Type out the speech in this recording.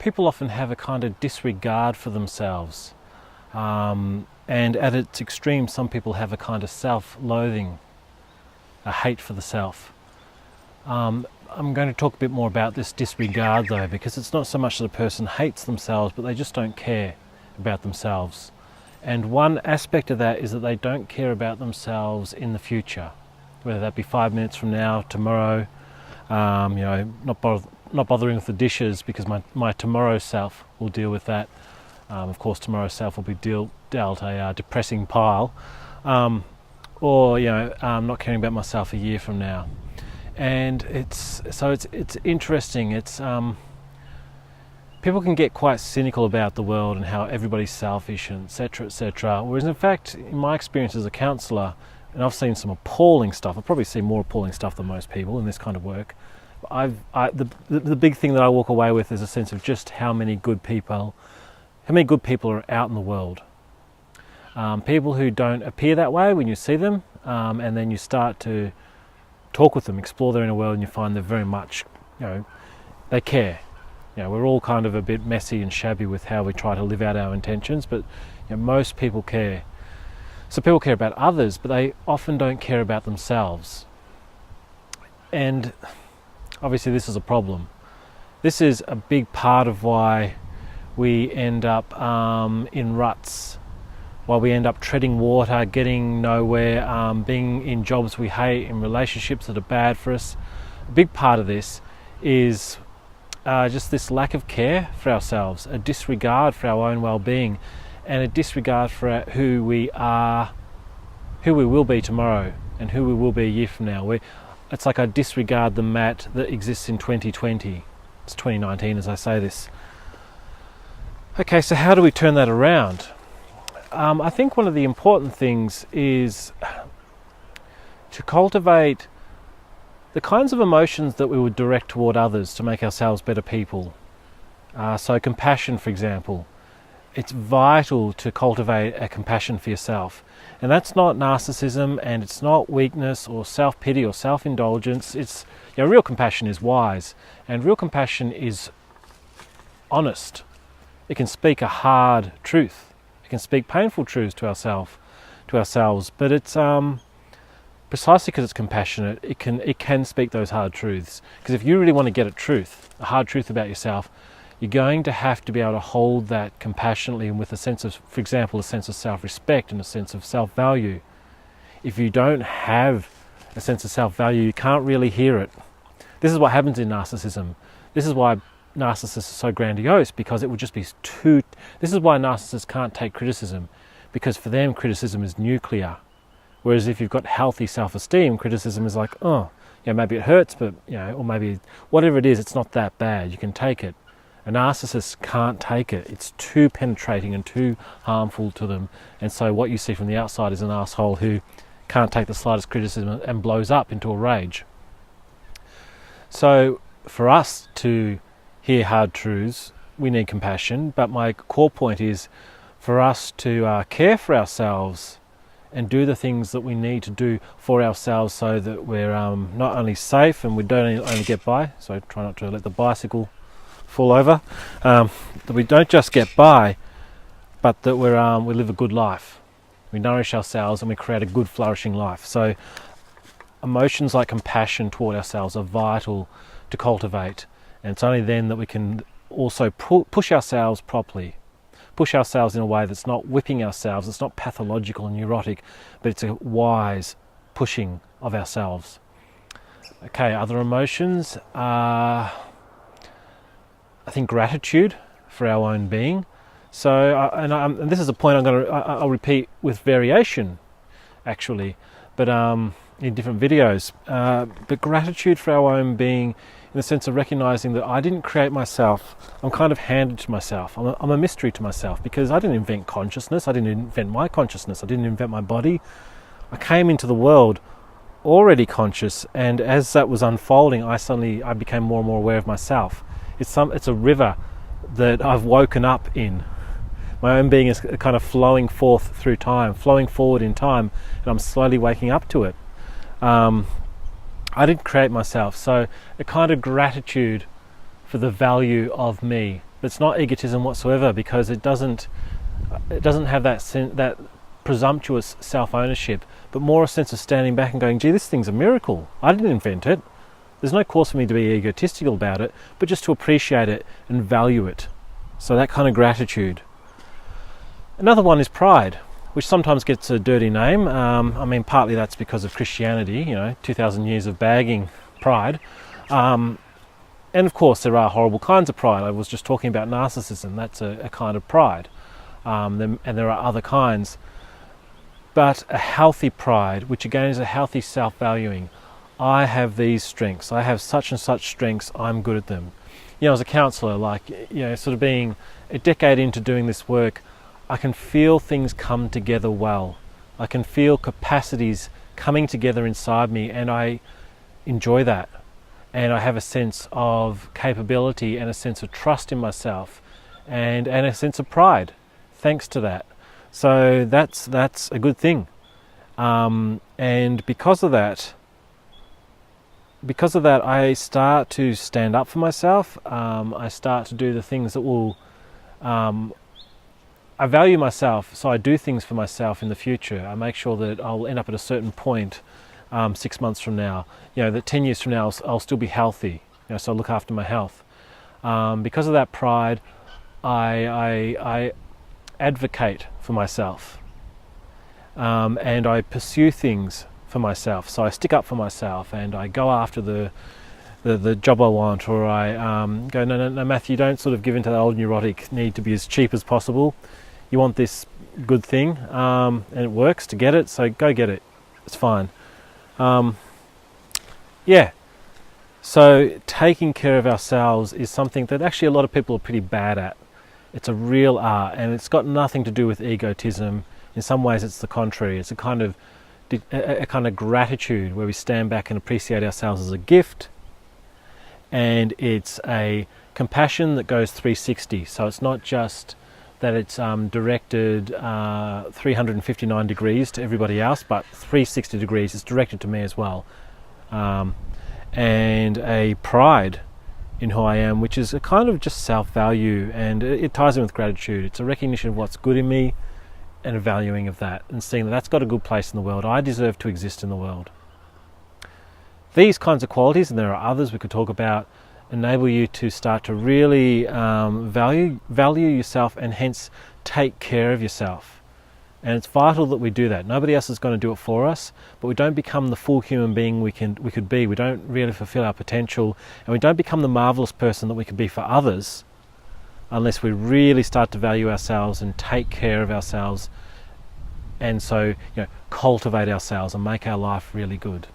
people often have a kind of disregard for themselves. And at its extreme, some people have a kind of self-loathing, a hate for the self. I'm going to talk a bit more about this disregard though, because it's not so much that a person hates themselves, but they just don't care about themselves. And one aspect of that is that they don't care about themselves in the future, whether that be 5 minutes from now, tomorrow, not bothering with the dishes because my tomorrow self will deal with that. Of course, tomorrow's self will be dealt a depressing pile, or not caring about myself a year from now. And it's interesting. It's people can get quite cynical about the world and how everybody's selfish and etc., etc. Whereas in fact, in my experience as a counsellor, and I've seen some appalling stuff. I've probably seen more appalling stuff than most people in this kind of work. The big thing that I walk away with is a sense of just how many good people are out in the world. People who don't appear that way when you see them, and then you start to talk with them, explore their inner world, and you find they're very much, they care. We're all kind of a bit messy and shabby with how we try to live out our intentions, but most people care. So people care about others, but they often don't care about themselves. And obviously this is a problem. This is a big part of why we end up in ruts, why we end up treading water, getting nowhere, being in jobs we hate, in relationships that are bad for us. A big part of this is just this lack of care for ourselves, a disregard for our own well-being, and a disregard for who we are, who we will be tomorrow, and who we will be a year from now. It's like I disregard the Matt that exists in 2020. It's 2019 as I say this. Okay, so how do we turn that around? I think one of the important things is to cultivate the kinds of emotions that we would direct toward others to make ourselves better people. So compassion, for example. It's vital to cultivate a compassion for yourself. And that's not narcissism, and it's not weakness or self-pity or self-indulgence. It's real compassion is wise, and real compassion is honest. It can speak a hard truth. It can speak painful truths to ourselves, but it's precisely because it's compassionate, it can speak those hard truths. Because if you really want to get a hard truth about yourself, you're going to have to be able to hold that compassionately and with a sense of, for example, a sense of self-respect and a sense of self-value. If you don't have a sense of self-value, you can't really hear it. This is what happens in narcissism. This is why narcissists are so grandiose, because it would just be too... This is why narcissists can't take criticism, because for them criticism is nuclear. Whereas if you've got healthy self-esteem, criticism is like, maybe it hurts, but, or maybe whatever it is, it's not that bad. You can take it. A narcissist can't take it. It's too penetrating and too harmful to them. And so what you see from the outside is an asshole who can't take the slightest criticism and blows up into a rage. So for us to hear hard truths, we need compassion. But my core point is for us to care for ourselves and do the things that we need to do for ourselves so that we're not only safe and we don't only get by, so try not to let the bicycle fall over, that we don't just get by, but that we live a good life. We nourish ourselves and we create a good flourishing life. So emotions like compassion toward ourselves are vital to cultivate, and it's only then that we can also push ourselves properly. Push ourselves in a way that's not whipping ourselves, it's not pathological and neurotic, but it's a wise pushing of ourselves. Okay, other emotions are, I think, gratitude for our own being. So, and this is a point I'll repeat with variation, actually, but in different videos. But gratitude for our own being, in the sense of recognizing that I didn't create myself. I'm kind of handed to myself. I'm a mystery to myself, because I didn't invent consciousness. I didn't invent my consciousness. I didn't invent my body. I came into the world already conscious, and as that was unfolding, I became more and more aware of myself. It's a river that I've woken up in. My own being is kind of flowing forth through time, flowing forward in time, and I'm slowly waking up to it. I didn't create myself, so a kind of gratitude for the value of me, But it's not egotism whatsoever, because it doesn't have that presumptuous self-ownership, but more a sense of standing back and going, gee, this thing's a miracle. I didn't invent it. There's no cause for me to be egotistical about it, but just to appreciate it and value it. So that kind of gratitude. Another one is pride, which sometimes gets a dirty name. I mean, partly that's because of Christianity, 2,000 years of bagging pride. And of course, there are horrible kinds of pride. I was just talking about narcissism. That's a kind of pride. And there are other kinds. But a healthy pride, which again is a healthy self-valuing. I have these strengths. I have such and such strengths. I'm good at them. As a counsellor, sort of being a decade into doing this work, I can feel things come together well. I can feel capacities coming together inside me, and I enjoy that. And I have a sense of capability and a sense of trust in myself, and a sense of pride thanks to that. So that's a good thing. And because of that, I start to stand up for myself. I start to do the things that will... I value myself, so I do things for myself in the future. I make sure that I'll end up at a certain point 6 months from now. That 10 years from now I'll still be healthy. So I look after my health. Because of that pride, I advocate for myself. And I pursue things for myself. So I stick up for myself, and I go after the job I want, or I go, no, Matthew, don't sort of give into that old neurotic need to be as cheap as possible. You want this good thing, and it works to get it, so go get it. It's fine. So taking care of ourselves is something that actually a lot of people are pretty bad at. It's a real art, and it's got nothing to do with egotism. In some ways it's the contrary. It's a kind of gratitude where we stand back and appreciate ourselves as a gift, and it's a compassion that goes 360. So it's not just that it's directed 359 degrees to everybody else, but 360 degrees is directed to me as well. And a pride in who I am, which is a kind of just self-value, and it ties in with gratitude. It's a recognition of what's good in me and a valuing of that, and seeing that that's got a good place in the world. I deserve to exist in the world. These kinds of qualities, and there are others we could talk about, enable you to start to really value yourself, and hence take care of yourself. And it's vital that we do that. Nobody else is going to do it for us, but we don't become the full human being we could be. We don't really fulfill our potential, and we don't become the marvelous person that we could be for others unless we really start to value ourselves and take care of ourselves, and so cultivate ourselves and make our life really good.